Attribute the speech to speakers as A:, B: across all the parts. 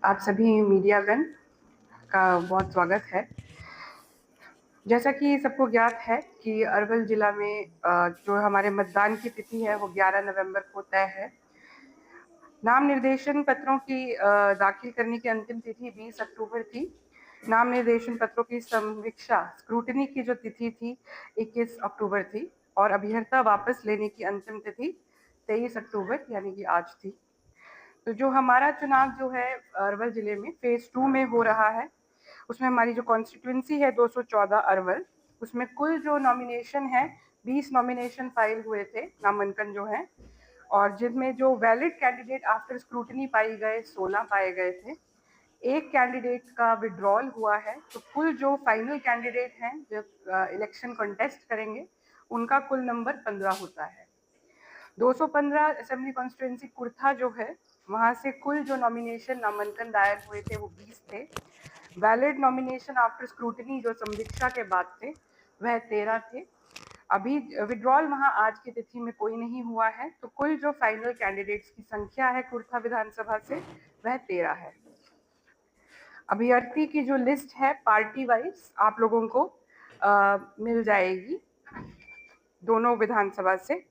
A: आप सभी मीडियागण का बहुत स्वागत है। जैसा कि सबको ज्ञात है कि अरवल जिला में जो हमारे मतदान की तिथि है वो 11 नवंबर को तय है। नाम निर्देशन पत्रों की दाखिल करने की अंतिम तिथि 20 अक्टूबर थी। नाम निर्देशन पत्रों की समीक्षा स्क्रूटनी की जो तिथि थी 21 अक्टूबर थी और अभ्यर्था वापस लेने की अंतिम तिथि 23 अक्टूबर यानी कि आज थी। तो जो हमारा चुनाव जो है अरवल जिले में फेज 2 में हो रहा है, उसमें हमारी जो कॉन्स्टिट्यूंसी है 214 अरवल, उसमें कुल जो नॉमिनेशन है 20 नॉमिनेशन फाइल हुए थे, नामांकन जो है, और जिनमें जो वैलिड कैंडिडेट आफ्टर स्क्रूटनी पाई गए 16 पाए गए थे। एक कैंडिडेट का विड्रॉल हुआ है। तो कुल जो फाइनल कैंडिडेट हैं जो इलेक्शन कॉन्टेस्ट करेंगे उनका कुल नंबर 15 होता है। 215 असेंबली कॉन्स्टिट्यूंसी कुर्था जो है वहां से कुल जो नॉमिनेशन नामांकन दायर हुए थे वो 20 थे। वैलिड नॉमिनेशन आफ्टर स्क्रूटनी जो समीक्षा के बाद थे वह 13 थे। अभी विड्रॉल वहां आज की तिथि में कोई नहीं हुआ है। तो कुल जो फाइनल कैंडिडेट्स की संख्या है कुर्था विधानसभा से वह 13 है। अभ्यर्थी की जो लिस्ट है पार्टी वाइज आप लोगों को मिल जाएगी दोनों विधानसभा से।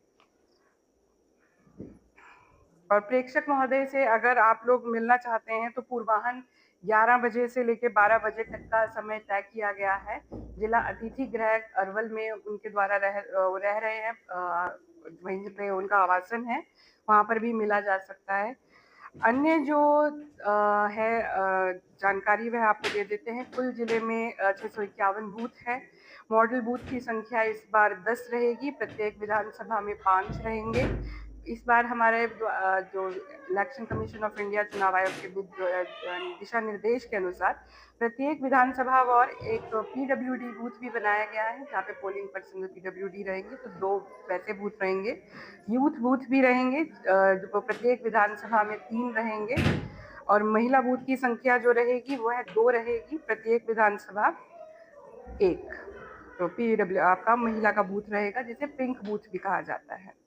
A: और प्रेक्षक महोदय से अगर आप लोग मिलना चाहते हैं तो पूर्वाहन 11 बजे से लेकर 12 बजे तक का समय तय किया गया है। जिला अतिथि गृह अरवल में उनके द्वारा रह रहे हैं, वहीं पे उनका आवासन है, वहां पर भी मिला जा सकता है। अन्य जो है जानकारी वह आपको दे देते हैं। कुल जिले में 651 बूथ है। मॉडल बूथ की संख्या इस बार 10 रहेगी, प्रत्येक विधानसभा में 5 रहेंगे। इस बार हमारे जो इलेक्शन कमीशन ऑफ इंडिया चुनाव आयोग के दिशा निर्देश के अनुसार प्रत्येक विधानसभा और एक पीडब्ल्यूडी बूथ भी बनाया गया है जहाँ पे पोलिंग पर्सन पीडब्ल्यूडी रहेंगे, तो 2 वैसे बूथ रहेंगे। यूथ बूथ भी रहेंगे, जो प्रत्येक विधानसभा में 3 रहेंगे। और महिला बूथ की संख्या जो रहेगी वह 2 रहेगी, प्रत्येक विधानसभा 1। तो पीडब्ल्यू आपका महिला का बूथ रहेगा जिसे पिंक बूथ भी कहा जाता है।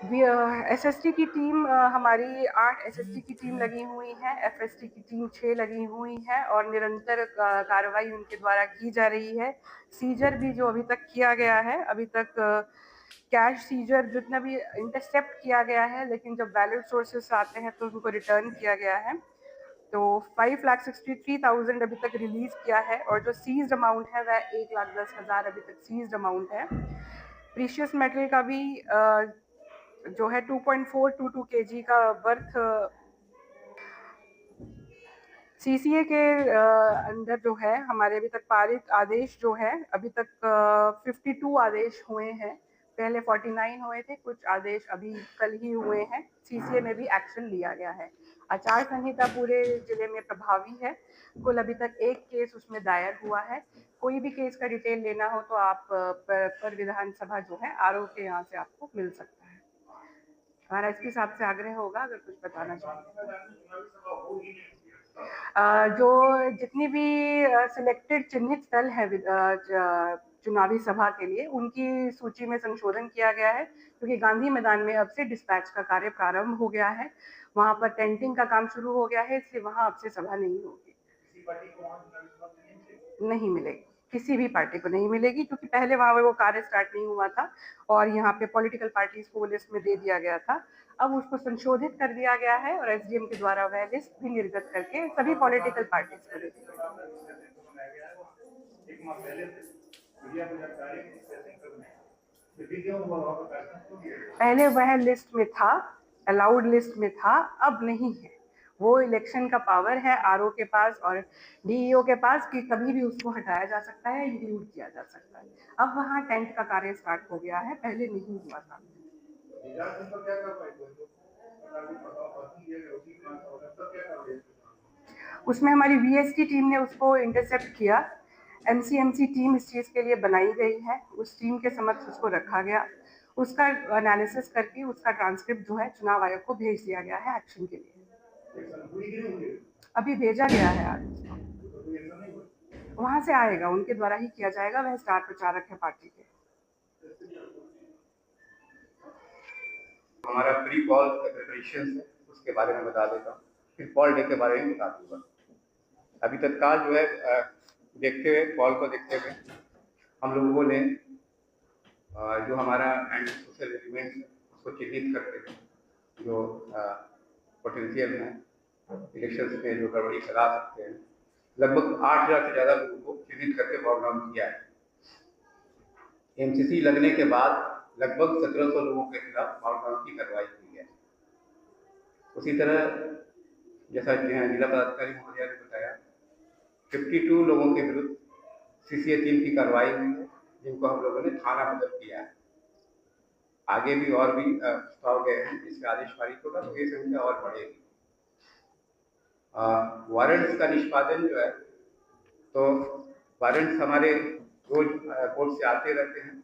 A: एसएसटी की टीम हमारी 8 एसएसटी की टीम लगी हुई है, एफएसटी की टीम 6 लगी हुई है और निरंतर कार्रवाई उनके द्वारा की जा रही है। सीजर भी जो अभी तक किया गया है, अभी तक कैश सीजर जितना भी इंटरसेप्ट किया गया है, लेकिन जब वैलिड सोर्सेस आते हैं तो उनको रिटर्न किया गया है। तो 5,63,000 अभी तक रिलीज किया है और जो सीज्ड अमाउंट है वह 1,10,000 अभी तक सीज्ड अमाउंट है। प्रीशियस मेटल का भी जो है 2.422 kg का वर्थ सीसीए के अंदर जो है हमारे अभी तक पारित आदेश जो है अभी तक 52 आदेश हुए हैं। पहले 49 हुए थे, कुछ आदेश अभी कल ही हुए हैं। सीसीए में भी एक्शन लिया गया है। आचार संहिता पूरे जिले में प्रभावी है। कुल अभी तक 1 केस उसमें दायर हुआ है। कोई भी केस का डिटेल लेना हो तो आप पर विधानसभा जो है आरओ के यहाँ से आपको मिल सकता है। हमारा एसपी साहब से आग्रह होगा अगर कुछ बताना चाहिए। जो जितनी भी सिलेक्टेड चिन्हित स्थल है चुनावी सभा के लिए उनकी सूची में संशोधन किया गया है, क्योंकि गांधी मैदान में अब से डिस्पैच का कार्य प्रारंभ हो गया है। वहां पर टेंटिंग का काम शुरू हो गया है, इसलिए वहां अब से सभा नहीं होगी, नहीं मिलेगी, किसी भी पार्टी को नहीं मिलेगी, क्योंकि पहले वहां वो कार्य स्टार्ट नहीं हुआ था और यहाँ पे पॉलिटिकल पार्टीज को लिस्ट में दे दिया गया था। अब उसको संशोधित कर दिया गया है और एसडीएम के द्वारा वह लिस्ट भी निर्गत करके सभी पॉलिटिकल पार्टीज को दे दी। पहले वह लिस्ट में था, अलाउड लिस्ट में था, अब नहीं है। वो इलेक्शन का पावर है आरओ के पास और डीईओ के पास कि कभी भी उसको हटाया जा सकता है, इंक्लूड किया जा सकता है। अब वहाँ टेंट का कार्य स्टार्ट हो गया है, पहले नहीं हुआ था। उसमें हमारी वीएसटी टीम ने उसको इंटरसेप्ट किया। एमसीएमसी टीम इस चीज के लिए बनाई गई है, उस टीम के समक्ष उसको रखा गया, उसका एनालिसिस करके उसका ट्रांसक्रिप्ट जो है चुनाव आयोग को भेज दिया गया है एक्शन के लिए। अभी भेजा गया है आज उसको, वहां से आएगा, उनके द्वारा ही किया जाएगा, वह स्टार प्रचारक है पार्टी के।
B: हमारा प्री पॉल प्रिपरेशन है उसके बारे में बता देता हूँ। फिर पॉल डे के बारे में बता दूंगा। अभी तत्काल जो है देखते हुए पॉल को देखते हुए हम लोगों ने जो हमारा एंटी सोशल एलिमेंट्स है उसको चिन्हित करते हैं, जो पोटेंशियल हैं इलेक्शन में जो गड़बड़ी फैला सकते हैं। लगभग 8,000 से ज़्यादा लोगों को चिन्हित करके बॉल डाउन किया है। एमसीसी लगने के बाद लगभग 1700 लोगों के खिलाफ बॉल डाउन की कार्रवाई हुई है। उसी तरह जैसा जिला पदाधिकारी महोदय ने बताया, 52 लोगों के विरुद्ध सीसीए 3 की कार्रवाई हुई है, जिनको हम लोगों ने थाना बदल किया है। आगे भी और भी प्रस्ताव गए हैं, इसका आदेश पारित होगा तो ये संख्या और बढ़ेगी। वारंट्स का निष्पादन जो है, तो वारंट्स हमारे रोज कोर्ट से आते रहते हैं,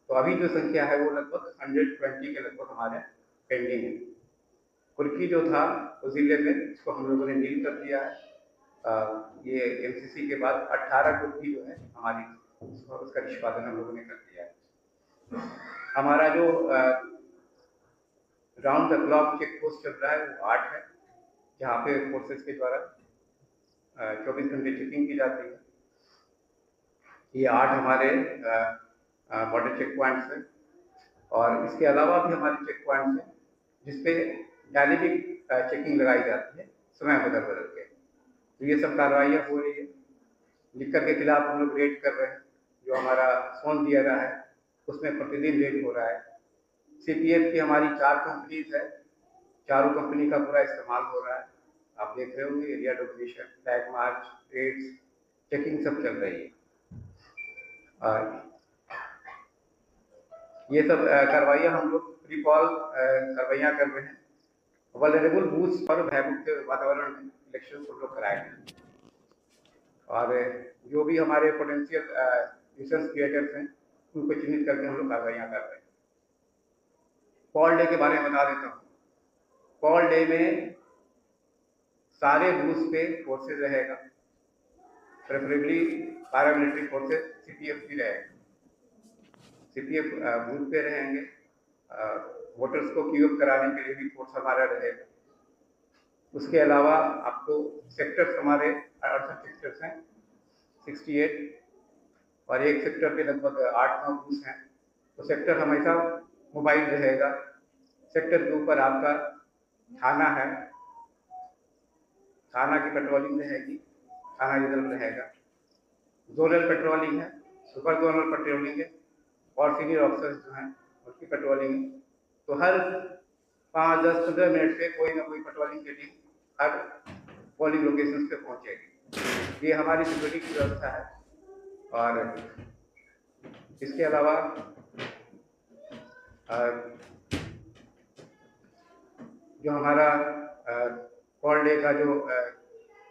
B: तो अभी जो संख्या है वो लगभग 120 के लगभग हमारे पेंडिंग है। कुर्की जो था उस जिले में, इसको हम लोगों ने डील कर दिया है। ये एमसीसी के बाद 18 कुर्की जो है हमारी, उसका निष्पादन हम लोगों ने कर दिया है। हमारा जो round the clock check post चल रहा है वो 8 है, जहाँ पे फोर्सेस के द्वारा 24 घंटे चेकिंग की जाती है। ये 8 हमारे बॉर्डर चेक पॉइंट्स हैं, और इसके अलावा भी हमारे चेक पॉइंट्स हैं जिसपे डायनेमिक चेकिंग लगाई जाती है समय बदल बदल के। तो ये सब कार्रवाइयाँ हो रही है। लिक्कर के खिलाफ हम लोग रेड कर रहे हैं। जो हमारा सोन दिया रहा है उसमें प्रतिदिन रेड हो रहा है। सीपीएफ की हमारी 4 कंपनीज है, चारों कंपनी का पूरा इस्तेमाल हो रहा है। आप देख रहे होंगे area domination, flag march, raids, checking सब चल रही है। ये सब कार्रवाइयाँ हम लोग प्रीकॉल कार्रवाइयाँ कर रहे हैं। वल्नरेबल बूथ्स पर भयमुक्त वातावरण में इलेक्शन हम लोग कराएंगे, और जो भी हमारे पोटेंशियल न्यूसेंस क्रिएटर्स हैं उनको चिन्हित करके हम लोग कार्रवाइयाँ कर रहे हैं। पॉल डे के बारे में बता देता हूँ। पॉल डे में सारे बूथ पे फोर्सेज रहेगा, प्रेफरेबली पैरामिलिट्री फोर्सेज सीपीएफ भी रहेगा। सीपीएफ बूथ पे रहेंगे। वोटर्स को क्यूअप कराने के लिए भी फोर्स हमारा रहेगा। उसके अलावा आपको सेक्टर्स हमारे 68 सेक्टर्स हैं, 68, और एक सेक्टर पे लगभग 8-9 बूथ हैं। तो सेक्टर हमेशा मोबाइल रहेगा। सेक्टर के ऊपर आपका थाना है, थाना की पेट्रोलिंग रहेगी, थाना रिजर्व रहेगा। जोनल पेट्रोलिंग है, सुपर जोनल पेट्रोलिंग है, और सीनियर ऑफिसर्स जो हैं उसकी पेट्रोलिंग है। तो हर 5, 10, 15 मिनट पे कोई ना कोई पेट्रोलिंग की टीम हर पोलिंग लोकेशन पे पहुंचेगी। ये हमारी सिक्योरिटी की व्यवस्था है। और इसके अलावा जो हमारा पॉल डे का जो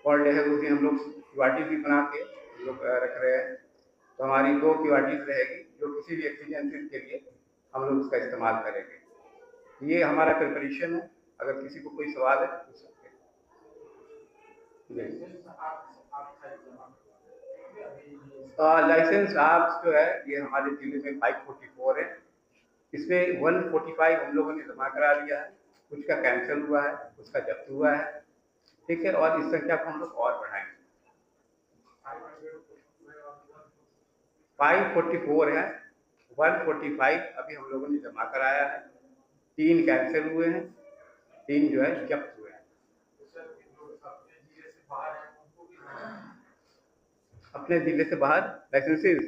B: पॉल डे है उसी हम लोग क्यूआरटी भी बना के हम लोग रख रहे हैं। तो हमारी 2 क्यूआरटीज रहेगी जो किसी भी एक्सीजेंसीज के लिए हम लोग उसका इस्तेमाल करेंगे। ये हमारा प्रिपरेशन है। अगर किसी को कोई सवाल है पूछ सकते हैं। लाइसेंस आर्म्स जो है ये हमारे जिले में 544 है। इसमें 145 हम लोगों ने जमा करा लिया है, कुछ का कैंसिल हुआ है, उसका जब्त हुआ है। ठीक है, और इस संख्या को हम लोग और बढ़ाएंगे। 544 है, 145 अभी हम लोगों ने जमा कराया है, 3 कैंसिल हुए हैं, 3 जो है जब्त हुए हैं। अपने जिले से बाहर लाइसेंसेज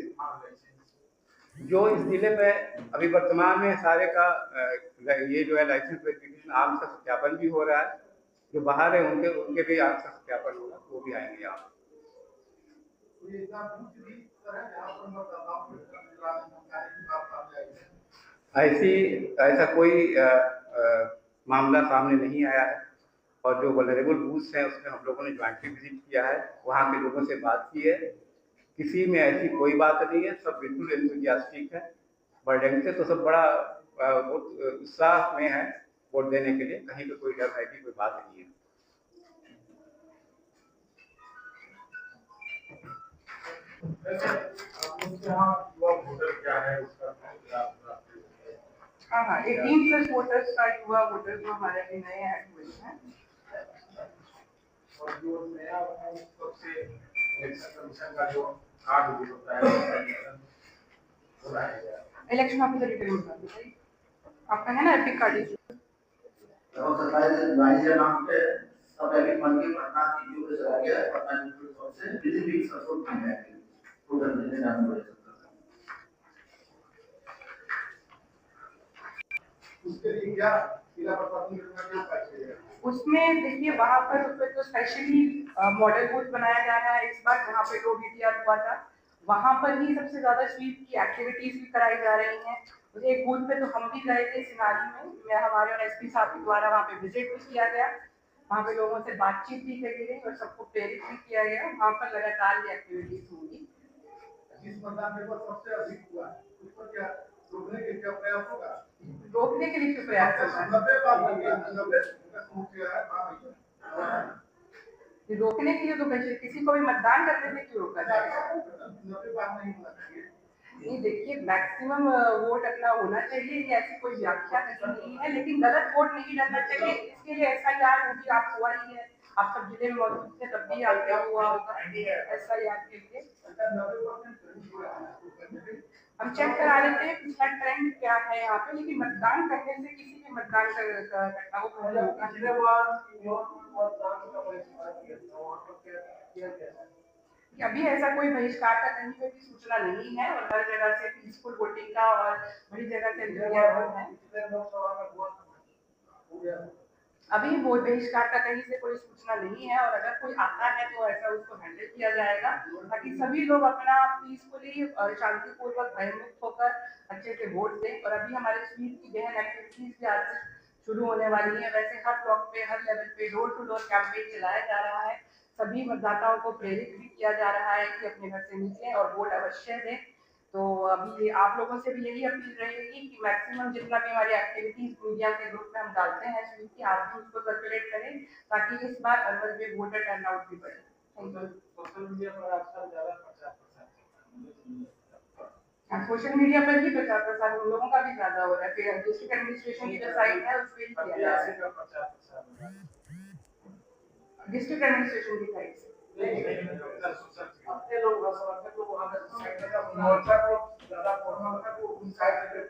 B: जो इस जिले में अभी वर्तमान में सारे का ये जो है लाइसेंस वेरिफिकेशन आर्म्स का सत्यापन भी हो रहा है। जो बाहर है उनके भी आर्म्स का सत्यापन होगा, वो भी आएंगे यहाँ। ऐसा कोई मामला सामने नहीं आया है। और जो वल्नरेबल बूथ्स हैं उसमें हम लोगों ने ज्वाइंटली विजिट किया है, वहाँ के लोगों से बात की है, किसी में ऐसी कोई बात नहीं है, सब बिल्कुल एंथुसियास्टिक है। बर्डेन से तो सब बड़ा उत्साह में है वोट देने के लिए। कहीं पे कोई डर है कि कोई बात नहीं है।
A: हाँ, 18+ वोटर्स का युवा वोटर जो हमारे अभी नए ऐड हुए हैं।
B: जो नया सबसे इलेक्शन कमीशन का जो कार्ड भी होता है
A: इलेक्शन ऑफिसर रिटर्न बताइए आपका है ना एपिक कार्ड
B: और सरकारी वाणिज्य नाम पे सब पहले मन के पटना टीयू पे चला गया पटना टीयू से within weeks also come back total मिलने नाम हुए उसके लिए क्या जिला प्रशासन ने क्या पैसे
A: उसमें देखिए वहां पर तो स्पेशली मॉडल बूथ बनाया जा रहा है इस बार जहाँ पे लो बीटीआर हुआ था वहां पर ही सबसे ज्यादा स्वीप की एक्टिविटीज भी कराई जा रही हैं मुझे एक बूथ पे तो हम भी गए थे सिनारी में मैं हमारे और एसपी साहब के द्वारा वहाँ पे विजिट भी किया गया वहाँ पे लोगों से बातचीत भी करी गई और सबको प्रेरित भी किया गया वहाँ पर लगातार ये एक्टिविटीज होंगी
B: जिस मतदान पेपर सबसे अधिक हुआ उस पर क्या रोकने के क्या प्रयास होगा
A: रोकने के लिए क्यों प्रयास रोकने के लिए तो किसी को भी मतदान करने से क्यों रोका जाएगा नहीं देखिए मैक्सिमम वोट अपना होना चाहिए ये ऐसी कोई व्याख्या नहीं है लेकिन गलत वोट नहीं डालना चाहिए इसके लिए एसआईआर भी आप हुआ ही है आप सब जिले में मौजूद थे तब भी आपका हुआ होगा एसआईआर के लिए हम चेक करा लेते हैं पिछला ट्रेंड क्या है यहाँ पे लेकिन मतदान करने से किसी भी मतदान घटना को अभी ऐसा कोई बहिष्कार का कहीं पे भी सूचना नहीं है और हर जगह से पीसफुल वोटिंग का और बड़ी जगह से है अभी वोट बहिष्कार का कहीं से कोई सूचना नहीं है और अगर कोई आता है तो ऐसा उसको हैंडल किया जाएगा ताकि सभी लोग अपना पीसफुली और शांतिपूर्वक भयमुक्त होकर अच्छे से वोट दें और अभी हमारे स्वीप की गहन एक्टिविटीज भी आज से शुरू होने वाली है वैसे हर ब्लॉक पे हर लेवल पे डोर टू डोर कैंपेन चलाया जा रहा है सभी मतदाताओं को प्रेरित भी किया जा रहा है कि अपने घर से निकलें और वोट अवश्य दें तो अभी आप लोगों से भी यही अपील रहेगी कि मैक्सिमम जितना भी हमारी एक्टिविटीज मीडिया के ग्रुप में हम डालते हैं स्वीप की आप भी उसको सर्कुलेट करें ताकि इस बार अरवल में वोटर टर्नआउट भी बढ़े
B: सोशल मीडिया पर आजकल ज्यादा प्रचार
A: सोशल मीडिया पर ही प्रचार प्रसार उन लोगों का भी ज्यादा हो रहा है फिर डिस्ट्रिक्ट एडमिनिस्ट्रेशन की जो साइट है उस पर ही किया जा रहा है डिस्ट्रिक्ट एडमिनिस्ट्रेशन की साइट से अपने लोग समर्थक लोग वहां पे साइड में मोर्चा को ज्यादा पढ़ना होता है तो उन साइड में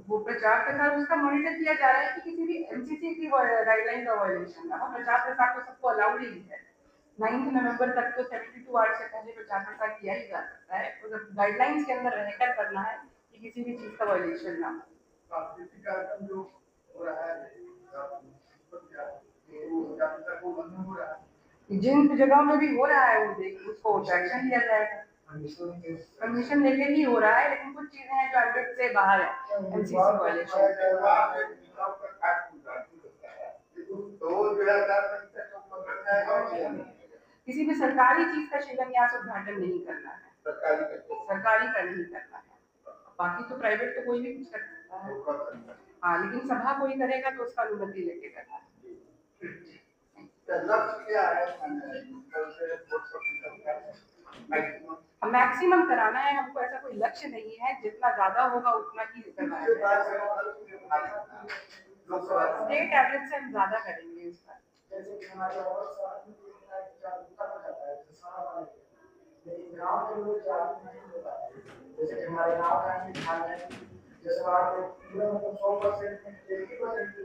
A: वो प्रचार प्रसार उसका मॉनिटर किया जा रहा है कि किसी भी एमसीसी की गाइडलाइन का वायलेशन ना हो प्रचार प्रसार तो सबको अलाउड ही है 9 नवंबर तक तो 72 आवर्स से पहले प्रचार प्रसार किया ही जा सकता है तो गाइडलाइंस के अंदर रहकर करना है कि किसी भी चीज का वायलेशन ना हो सांस्कृतिक कार्यक्रम जो हो रहा है जिन जगहों में भी हो रहा है वो देख उसको एक्शन लिया जाएगा परमिशन लेके ही हो रहा है लेकिन कुछ चीजें हैं जो एम्बिट से बाहर है एमसीसी वायलेशन किसी भी सरकारी चीज का शिलान्यास उद्घाटन नहीं करना है सरकारी का नहीं करना है बाकी तो प्राइवेट तो कोई भी कुछ कर सकता है हाँ लेकिन सभा कोई करेगा तो उसका अनुमति लेके करना है मैक्सिमम कराना है हमको ऐसा कोई लक्ष्य नहीं है जितना ज्यादा होगा उतना ही करना है स्टेट एवरेज से हम ज्यादा करेंगे इस बार जैसे कि हमारे लेकिन गांव के लोग जागरूक नहीं हो पाते जैसे हमारे गांव का जैसे आप 100% 80%